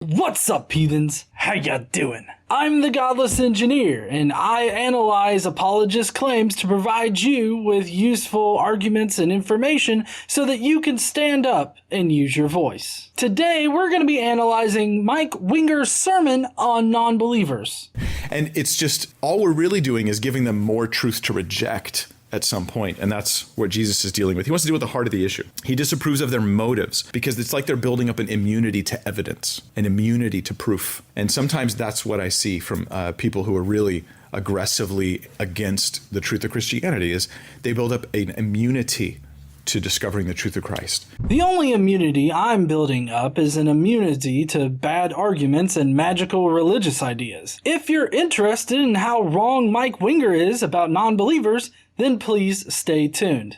What's up, heathens? How ya doing? I'm the Godless Engineer, and I analyze apologist claims to provide you with useful arguments and information so that you can stand up and use your voice. Today, we're going to be analyzing Mike Winger's sermon on nonbelievers. And it's just, all we're really doing is giving them more truth to reject at some point, and that's what Jesus is dealing with. He wants to deal with the heart of the issue. He disapproves of their motives because it's like they're building up an immunity to evidence, an immunity to proof. And sometimes that's what I see from people who are really aggressively against the truth of Christianity, is they build up an immunity to discovering the truth of Christ. The only immunity I'm building up is an immunity to bad arguments and magical religious ideas. If you're interested in how wrong Mike Winger is about non-believers, then please stay tuned.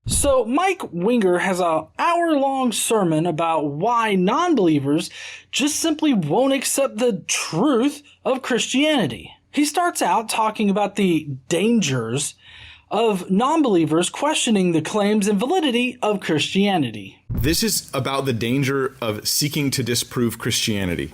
So Mike Winger has an hour-long sermon about why non-believers just simply won't accept the truth of Christianity. He starts out talking about the dangers of non-believers questioning the claims and validity of Christianity. This is about the danger of seeking to disprove Christianity.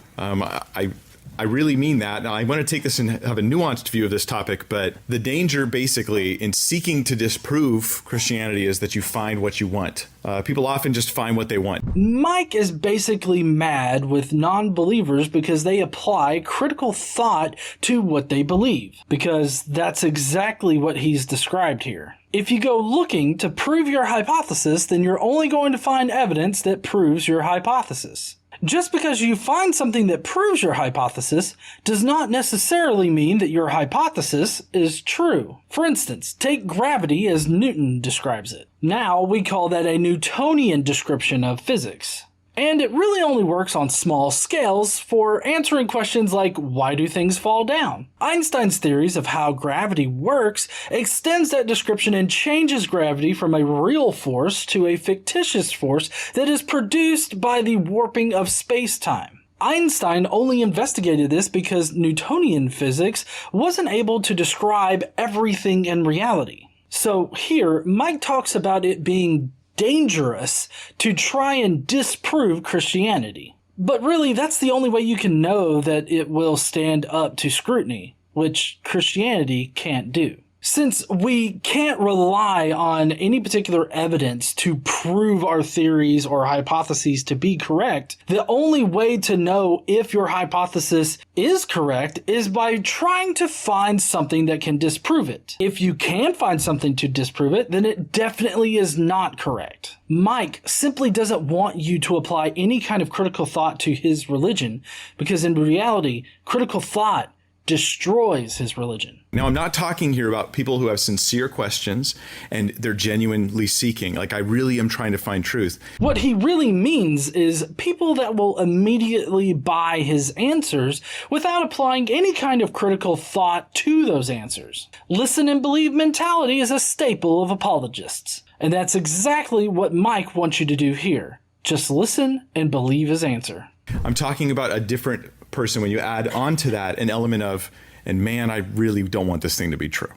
I really mean that. Now, I want to take this and have a nuanced view of this topic, but the danger basically in seeking to disprove Christianity is that you find what you want. People often just find what they want. Mike is basically mad with non-believers because they apply critical thought to what they believe, because that's exactly what he's described here. If you go looking to prove your hypothesis, then you're only going to find evidence that proves your hypothesis. Just because you find something that proves your hypothesis does not necessarily mean that your hypothesis is true. For instance, take gravity as Newton describes it. Now we call that a Newtonian description of physics. And it really only works on small scales for answering questions like, why do things fall down? Einstein's theories of how gravity works extends that description and changes gravity from a real force to a fictitious force that is produced by the warping of space-time. Einstein only investigated this because Newtonian physics wasn't able to describe everything in reality. So here, Mike talks about it being dangerous to try and disprove Christianity. But really, that's the only way you can know that it will stand up to scrutiny, which Christianity can't do. Since we can't rely on any particular evidence to prove our theories or hypotheses to be correct, the only way to know if your hypothesis is correct is by trying to find something that can disprove it. If you can find something to disprove it, then it definitely is not correct. Mike simply doesn't want you to apply any kind of critical thought to his religion, because in reality, critical thought destroys his religion. Now, I'm not talking here about people who have sincere questions and they're genuinely seeking. Like, I really am trying to find truth. What he really means is people that will immediately buy his answers without applying any kind of critical thought to those answers. Listen and believe mentality is a staple of apologists. And that's exactly what Mike wants you to do here. Just listen and believe his answer. I'm talking about a different person when you add on to that an element of, and man, I really don't want this thing to be true.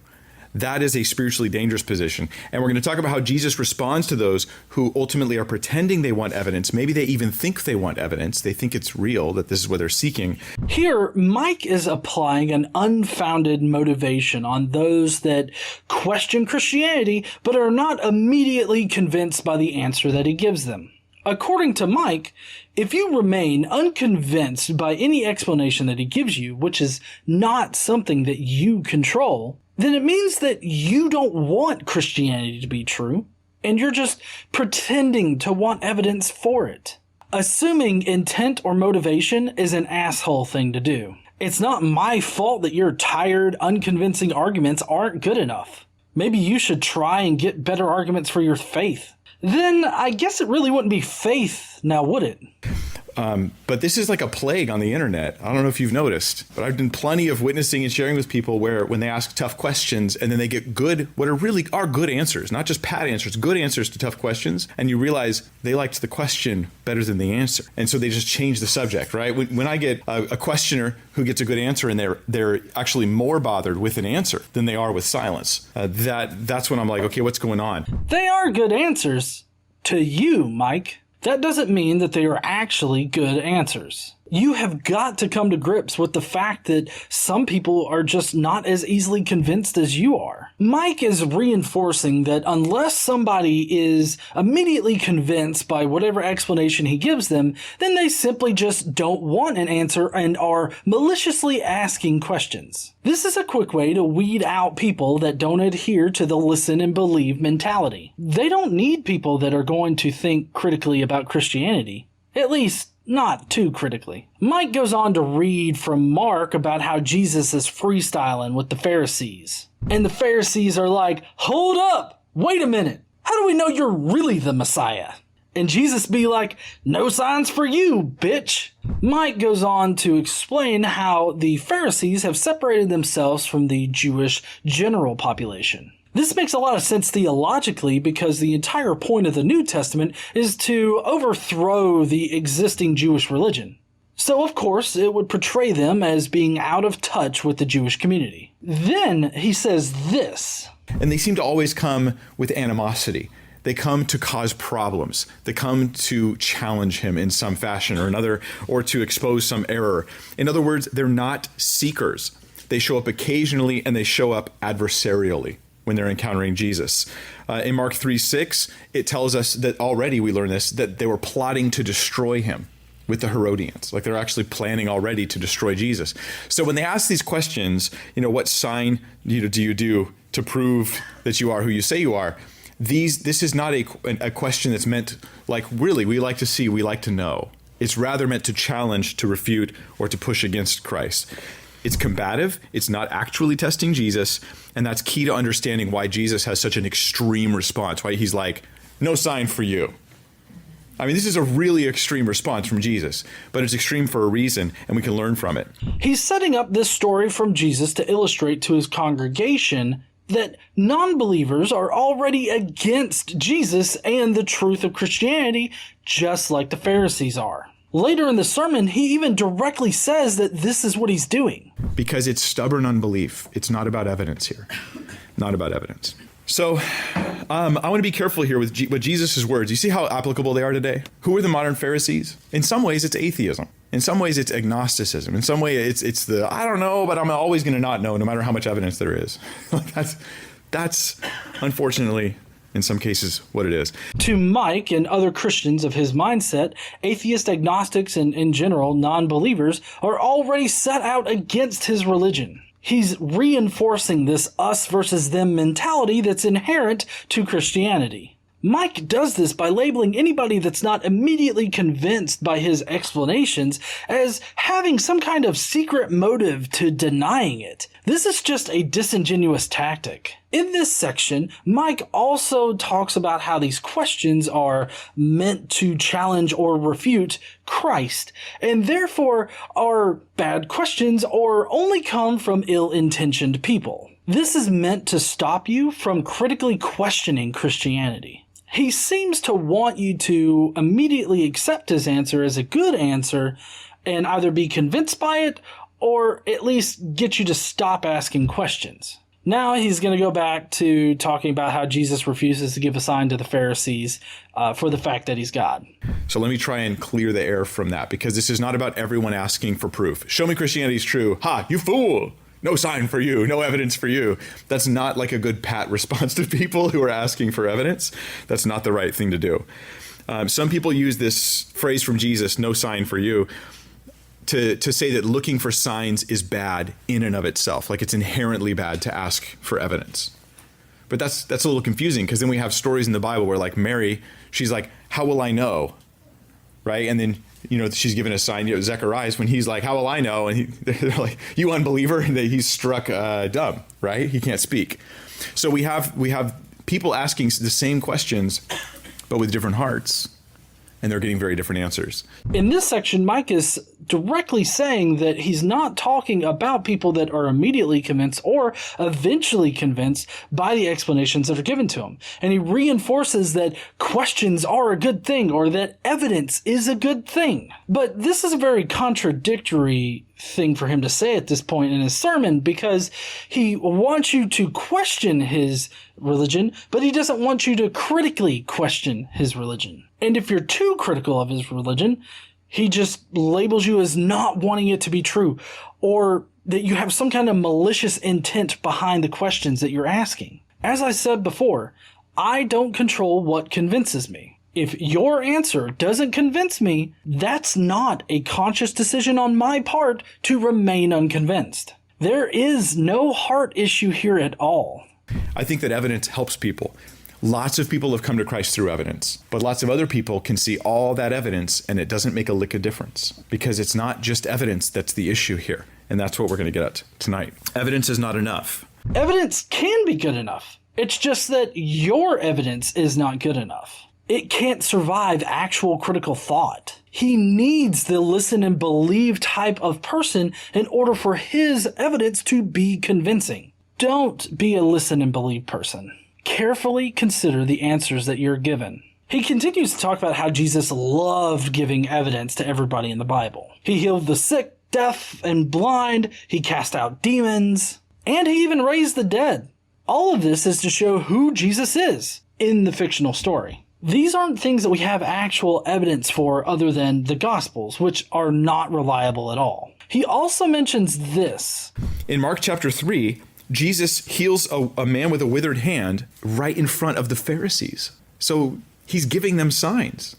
That is a spiritually dangerous position. And we're going to talk about how Jesus responds to those who ultimately are pretending they want evidence. Maybe they even think they want evidence. They think it's real, that this is what they're seeking. Here, Mike is applying an unfounded motivation on those that question Christianity, but are not immediately convinced by the answer that he gives them. According to Mike, if you remain unconvinced by any explanation that he gives you, which is not something that you control, then it means that you don't want Christianity to be true, and you're just pretending to want evidence for it. Assuming intent or motivation is an asshole thing to do. It's not my fault that your tired, unconvincing arguments aren't good enough. Maybe you should try and get better arguments for your faith. Then I guess it really wouldn't be faith now, would it? But this is like a plague on the internet. I don't know if you've noticed, but I've done plenty of witnessing and sharing with people where when they ask tough questions and then they get what are good answers, not just pat answers, good answers to tough questions. And you realize they liked the question better than the answer. And so they just change the subject, right? When I get a questioner who gets a good answer and they're actually more bothered with an answer than they are with silence, that's when I'm like, okay, what's going on? They are good answers to you, Mike. That doesn't mean that they are actually good answers. You have got to come to grips with the fact that some people are just not as easily convinced as you are. Mike is reinforcing that unless somebody is immediately convinced by whatever explanation he gives them, then they simply just don't want an answer and are maliciously asking questions. This is a quick way to weed out people that don't adhere to the listen and believe mentality. They don't need people that are going to think critically about Christianity. At least, not too critically. Mike goes on to read from Mark about how Jesus is freestyling with the Pharisees. And the Pharisees are like, hold up, wait a minute. How do we know you're really the Messiah? And Jesus be like, no signs for you, bitch. Mike goes on to explain how the Pharisees have separated themselves from the Jewish general population. This makes a lot of sense theologically because the entire point of the New Testament is to overthrow the existing Jewish religion. So, of course, it would portray them as being out of touch with the Jewish community. Then he says this. And they seem to always come with animosity. They come to cause problems. They come to challenge him in some fashion or another, or to expose some error. In other words, they're not seekers. They show up occasionally and they show up adversarially when they're encountering Jesus. In Mark 3:6, it tells us that already we learn this, that they were plotting to destroy him with the Herodians. Like they're actually planning already to destroy Jesus. So when they ask these questions, what sign do you do to prove that you are who you say you are? This is not a question that's meant like, really, we like to see, we like to know. It's rather meant to challenge, to refute, or to push against Christ. It's combative. It's not actually testing Jesus. And that's key to understanding why Jesus has such an extreme response, why he's like, no sign for you. I mean, this is a really extreme response from Jesus, but it's extreme for a reason, and we can learn from it. He's setting up this story from Jesus to illustrate to his congregation that non-believers are already against Jesus and the truth of Christianity, just like the Pharisees are. Later in the sermon, he even directly says that this is what he's doing. Because it's stubborn unbelief. It's not about evidence here. Not about evidence. So I want to be careful here with Jesus' words. You see how applicable they are today? Who are the modern Pharisees? In some ways, it's atheism. In some ways, it's agnosticism. In some way, it's the, I don't know, but I'm always going to not know no matter how much evidence there is. That's unfortunately, in some cases, what it is. To Mike and other Christians of his mindset, atheist agnostics and, in general, non-believers are already set out against his religion. He's reinforcing this us versus them mentality that's inherent to Christianity. Mike does this by labeling anybody that's not immediately convinced by his explanations as having some kind of secret motive to denying it. This is just a disingenuous tactic. In this section, Mike also talks about how these questions are meant to challenge or refute Christ, and therefore are bad questions or only come from ill-intentioned people. This is meant to stop you from critically questioning Christianity. He seems to want you to immediately accept his answer as a good answer and either be convinced by it or at least get you to stop asking questions. Now he's going to go back to talking about how Jesus refuses to give a sign to the Pharisees for the fact that he's God. So let me try and clear the air from that, because this is not about everyone asking for proof. Show me Christianity is true. Ha, you fool! No sign for you, no evidence for you. That's not like a good pat response to people who are asking for evidence. That's not the right thing to do. Some people use this phrase from Jesus, no sign for you, to say that looking for signs is bad in and of itself. Like it's inherently bad to ask for evidence. But that's a little confusing, because then we have stories in the Bible where, like, Mary, she's like, how will I know? Right? And then she's given a sign, Zechariah, when he's like, how will I know? And they're like, you unbeliever, and he's struck dumb, right? He can't speak. So we have people asking the same questions, but with different hearts. and they're getting very different answers. In this section, Mike is directly saying that he's not talking about people that are immediately convinced or eventually convinced by the explanations that are given to him. And he reinforces that questions are a good thing, or that evidence is a good thing. But this is a very contradictory thing for him to say at this point in his sermon, because he wants you to question his religion, but he doesn't want you to critically question his religion. And if you're too critical of his religion, he just labels you as not wanting it to be true, or that you have some kind of malicious intent behind the questions that you're asking. As I said before, I don't control what convinces me. If your answer doesn't convince me, that's not a conscious decision on my part to remain unconvinced. There is no heart issue here at all. I think that evidence helps people. Lots of people have come to Christ through evidence, but lots of other people can see all that evidence and it doesn't make a lick of difference, because it's not just evidence that's the issue here. And that's what we're going to get at tonight. Evidence is not enough. Evidence can be good enough. It's just that your evidence is not good enough. It can't survive actual critical thought. He needs the listen and believe type of person in order for his evidence to be convincing. Don't be a listen and believe person. Carefully consider the answers that you're given. He continues to talk about how Jesus loved giving evidence to everybody in the Bible. He healed the sick, deaf, and blind. He cast out demons. And he even raised the dead. All of this is to show who Jesus is in the fictional story. These aren't things that we have actual evidence for other than the Gospels, which are not reliable at all. He also mentions this. In Mark chapter 3, Jesus heals a man with a withered hand right in front of the Pharisees. So he's giving them signs.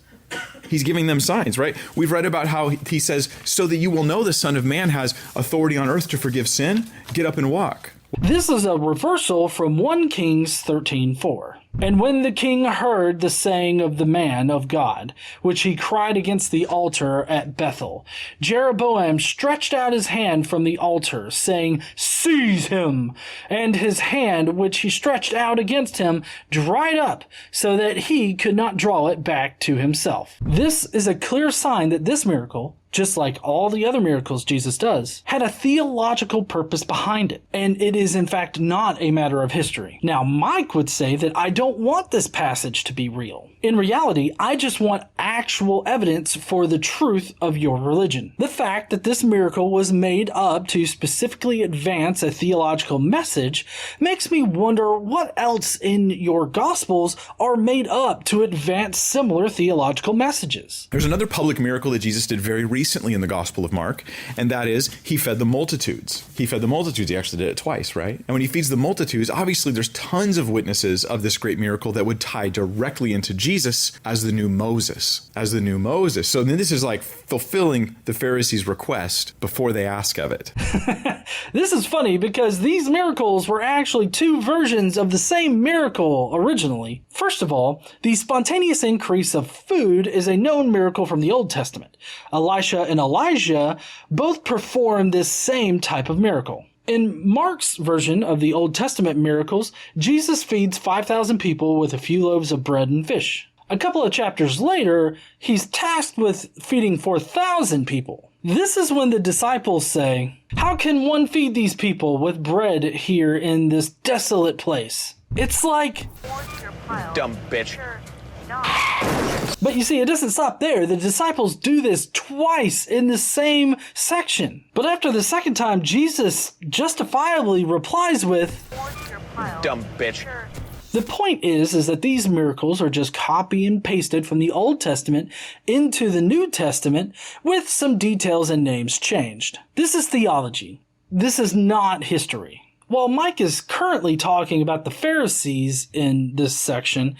He's giving them signs, right? We've read about how he says, so that you will know the Son of Man has authority on earth to forgive sin, get up and walk. This is a reversal from 1 Kings 13:4. And when the king heard the saying of the man of God, which he cried against the altar at Bethel, Jeroboam stretched out his hand from the altar, saying, Seize him! And his hand, which he stretched out against him, dried up, so that he could not draw it back to himself. This is a clear sign that this miracle, just like all the other miracles Jesus does, had a theological purpose behind it. And it is in fact not a matter of history. Now, Mike would say that I don't want this passage to be real. In reality, I just want actual evidence for the truth of your religion. The fact that this miracle was made up to specifically advance a theological message makes me wonder what else in your Gospels are made up to advance similar theological messages. There's another public miracle that Jesus did very recently in the Gospel of Mark, and that is he fed the multitudes. He fed the multitudes. He actually did it twice, right? And when he feeds the multitudes, obviously there's tons of witnesses of this great miracle that would tie directly into Jesus as the new Moses, So then this is like fulfilling the Pharisees' request before they ask of it. This is funny because these miracles were actually two versions of the same miracle originally. First of all, the spontaneous increase of food is a known miracle from the Old Testament. Elisha and Elijah both performed this same type of miracle. In Mark's version of the Old Testament miracles, Jesus feeds 5,000 people with a few loaves of bread and fish. A couple of chapters later, he's tasked with feeding 4,000 people. This is when the disciples say, "How can one feed these people with bread here in this desolate place?" It's like, dumb bitch. But you see, it doesn't stop there. The disciples do this twice in the same section. But after the second time, Jesus justifiably replies with, Dumb bitch. The point is that these miracles are just copy and pasted from the Old Testament into the New Testament with some details and names changed. This is theology. This is not history. While Mike is currently talking about the Pharisees in this section,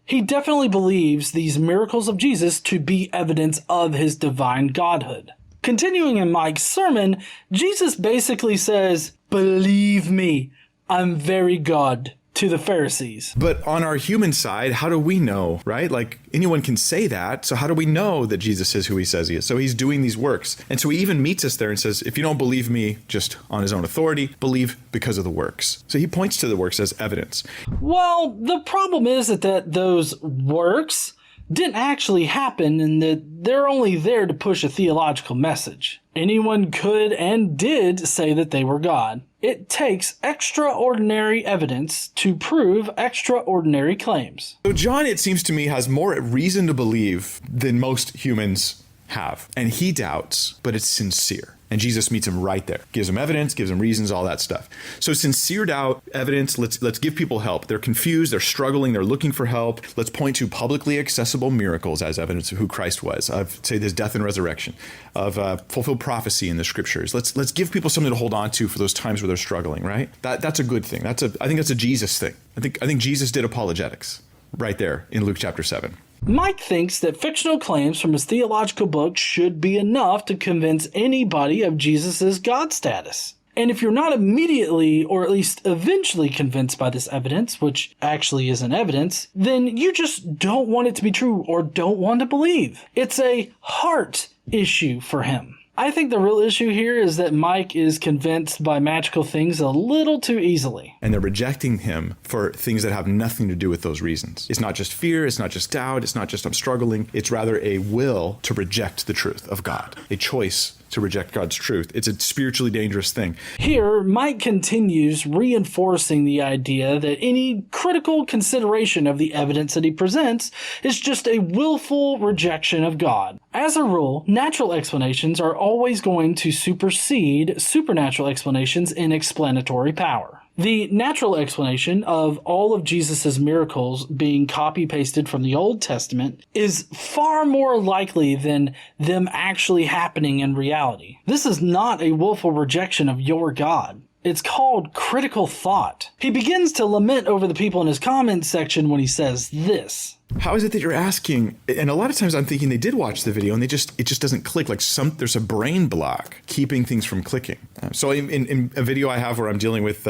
he definitely believes these miracles of Jesus to be evidence of his divine godhood. Continuing in Mike's sermon, Jesus basically says, "Believe me, I'm very God," to the Pharisees. But on our human side, how do we know, right? Like anyone can say that. So how do we know that Jesus is who he says he is? So he's doing these works. And so he even meets us there and says, if you don't believe me just on his own authority, believe because of the works. So he points to the works as evidence. Well, the problem is that those works, didn't actually happen and that they're only there to push a theological message. Anyone could and did say that they were God. It takes extraordinary evidence to prove extraordinary claims. So John, it seems to me, has more reason to believe than most humans have. And he doubts, but it's sincere. And Jesus meets him right there. Gives him evidence, gives him reasons, all that stuff. So sincere doubt, evidence, let's give people help. They're confused, they're struggling, they're looking for help. Let's point to publicly accessible miracles as evidence of who Christ was, of, say, his death and resurrection, of fulfilled prophecy in the scriptures. Let's give people something to hold on to for those times where they're struggling, right? That's a good thing. I think that's a Jesus thing. I think Jesus did apologetics right there in Luke chapter 7. Mike thinks that fictional claims from his theological book should be enough to convince anybody of Jesus' God status. And if you're not immediately, or at least eventually convinced by this evidence, which actually isn't evidence, then you just don't want it to be true or don't want to believe. It's a heart issue for him. I think the real issue here is that Mike is convinced by magical things a little too easily. And they're rejecting him for things that have nothing to do with those reasons. It's not just fear, it's not just doubt, it's not just I'm struggling. It's rather a will to reject the truth of God, a choice to reject God's truth. It's a spiritually dangerous thing. Here, Mike continues reinforcing the idea that any critical consideration of the evidence that he presents is just a willful rejection of God. As a rule, natural explanations are always going to supersede supernatural explanations in explanatory power. The natural explanation of all of Jesus' miracles being copy-pasted from the Old Testament is far more likely than them actually happening in reality. This is not a willful rejection of your God. It's called critical thought. He begins to lament over the people in his comments section when he says this. How is it that you're asking? And a lot of times I'm thinking they did watch the video and it just doesn't click. Like there's a brain block keeping things from clicking. So in a video I have where I'm dealing with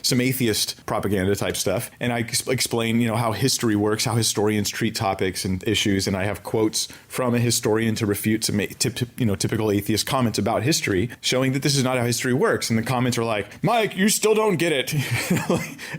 some atheist propaganda type stuff, and I explain, how history works, how historians treat topics and issues, and I have quotes from a historian to refute some typical atheist comments about history, showing that this is not how history works. And the comments are like, Mike, you still don't get it.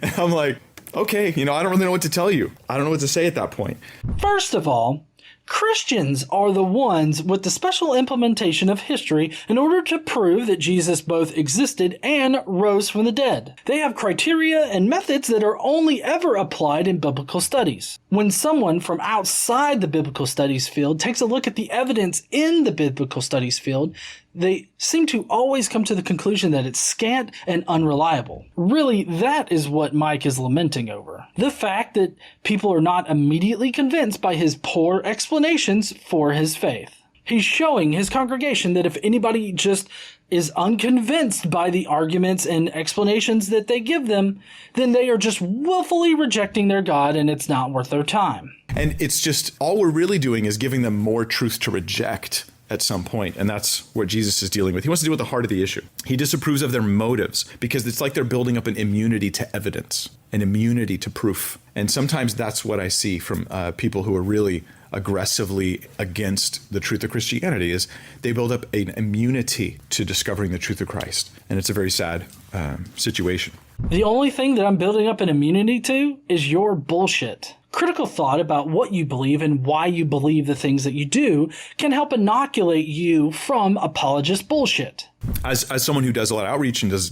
And I'm like, okay, I don't really know what to tell you. I don't know what to say at that point. First of all, Christians are the ones with the special implementation of history in order to prove that Jesus both existed and rose from the dead. They have criteria and methods that are only ever applied in biblical studies. When someone from outside the biblical studies field takes a look at the evidence in the biblical studies field, they seem to always come to the conclusion that it's scant and unreliable. Really, that is what Mike is lamenting over. The fact that people are not immediately convinced by his poor explanations for his faith. He's showing his congregation that if anybody just is unconvinced by the arguments and explanations that they give them, then they are just willfully rejecting their God and it's not worth their time. And it's just, all we're really doing is giving them more truth to reject at some point, and that's what Jesus is dealing with. He wants to deal with the heart of the issue. He disapproves of their motives because it's like they're building up an immunity to evidence, an immunity to proof. And sometimes that's what I see from people who are really aggressively against the truth of Christianity, is they build up an immunity to discovering the truth of Christ. And it's a very sad situation. The only thing that I'm building up an immunity to is your bullshit. Critical thought about what you believe and why you believe the things that you do can help inoculate you from apologist bullshit. As someone who does a lot of outreach and does,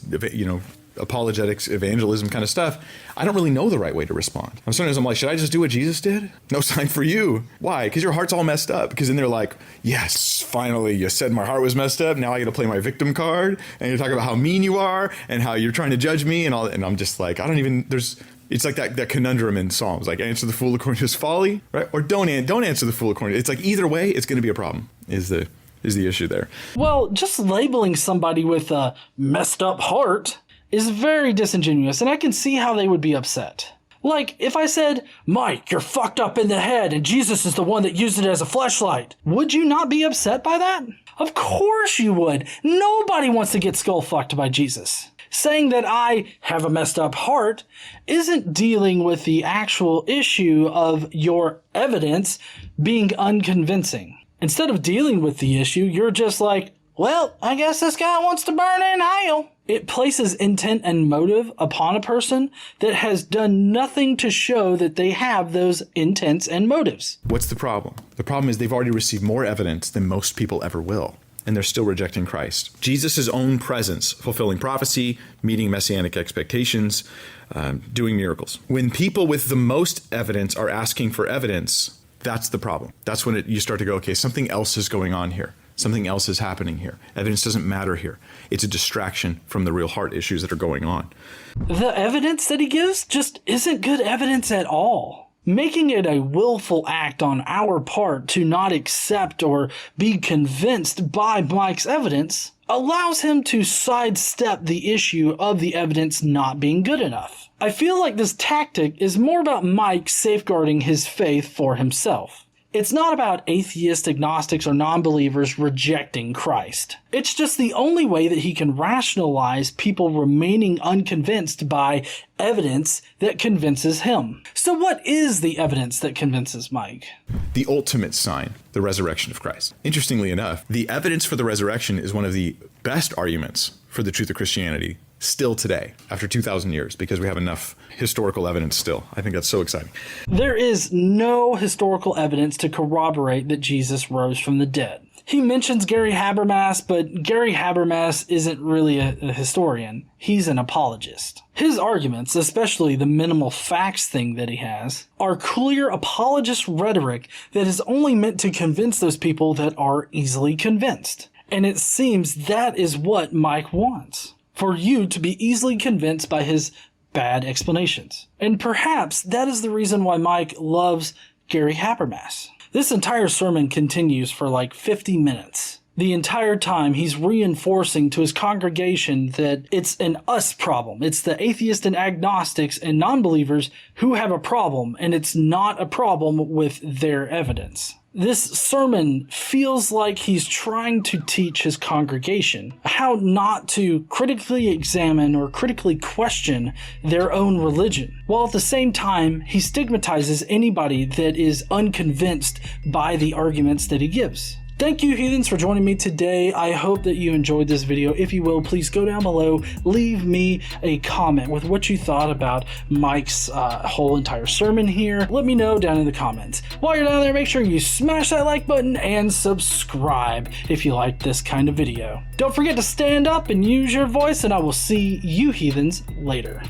apologetics, evangelism kind of stuff, I don't really know the right way to respond. Sometimes I'm like, should I just do what Jesus did? No sign for you. Why? Because your heart's all messed up. Because then they're like, yes, finally, you said my heart was messed up. Now I get to play my victim card. And you're talking about how mean you are and how you're trying to judge me and all that. And I'm just like, it's like that conundrum in Psalms, like answer the fool according to his folly, right? Or don't answer the fool according to, it's like either way, it's going to be a problem, is the issue there. Well, just labeling somebody with a messed up heart is very disingenuous, and I can see how they would be upset. Like, if I said, Mike, you're fucked up in the head, and Jesus is the one that used it as a fleshlight, would you not be upset by that? Of course you would. Nobody wants to get skull fucked by Jesus. Saying that I have a messed up heart isn't dealing with the actual issue of your evidence being unconvincing. Instead of dealing with the issue, you're just like, well, I guess this guy wants to burn in hell. It places intent and motive upon a person that has done nothing to show that they have those intents and motives. What's the problem? The problem is they've already received more evidence than most people ever will, and they're still rejecting Christ. Jesus' own presence, fulfilling prophecy, meeting messianic expectations, doing miracles. When people with the most evidence are asking for evidence, that's the problem. That's when you start to go, okay, something else is going on here. Something else is happening here. Evidence doesn't matter here. It's a distraction from the real heart issues that are going on. The evidence that he gives just isn't good evidence at all. Making it a willful act on our part to not accept or be convinced by Mike's evidence allows him to sidestep the issue of the evidence not being good enough. I feel like this tactic is more about Mike safeguarding his faith for himself. It's not about atheists, agnostics, or nonbelievers rejecting Christ. It's just the only way that he can rationalize people remaining unconvinced by evidence that convinces him. So what is the evidence that convinces Mike? The ultimate sign, the resurrection of Christ. Interestingly enough, the evidence for the resurrection is one of the best arguments for the truth of Christianity still today, after 2,000 years, because we have enough historical evidence still. I think that's so exciting. There is no historical evidence to corroborate that Jesus rose from the dead. He mentions Gary Habermas, but Gary Habermas isn't really a historian. He's an apologist. His arguments, especially the minimal facts thing that he has, are clear apologist rhetoric that is only meant to convince those people that are easily convinced. And it seems that is what Mike wants. For you to be easily convinced by his bad explanations. And perhaps that is the reason why Mike loves Gary Habermas. This entire sermon continues for like 50 minutes. The entire time he's reinforcing to his congregation that it's an us problem. It's the atheists and agnostics and nonbelievers who have a problem, and it's not a problem with their evidence. This sermon feels like he's trying to teach his congregation how not to critically examine or critically question their own religion, while at the same time he stigmatizes anybody that is unconvinced by the arguments that he gives. Thank you, heathens, for joining me today. I hope that you enjoyed this video. If you will, please go down below, leave me a comment with what you thought about Mike's whole entire sermon here. Let me know down in the comments. While you're down there, make sure you smash that like button and subscribe if you like this kind of video. Don't forget to stand up and use your voice, and I will see you heathens later.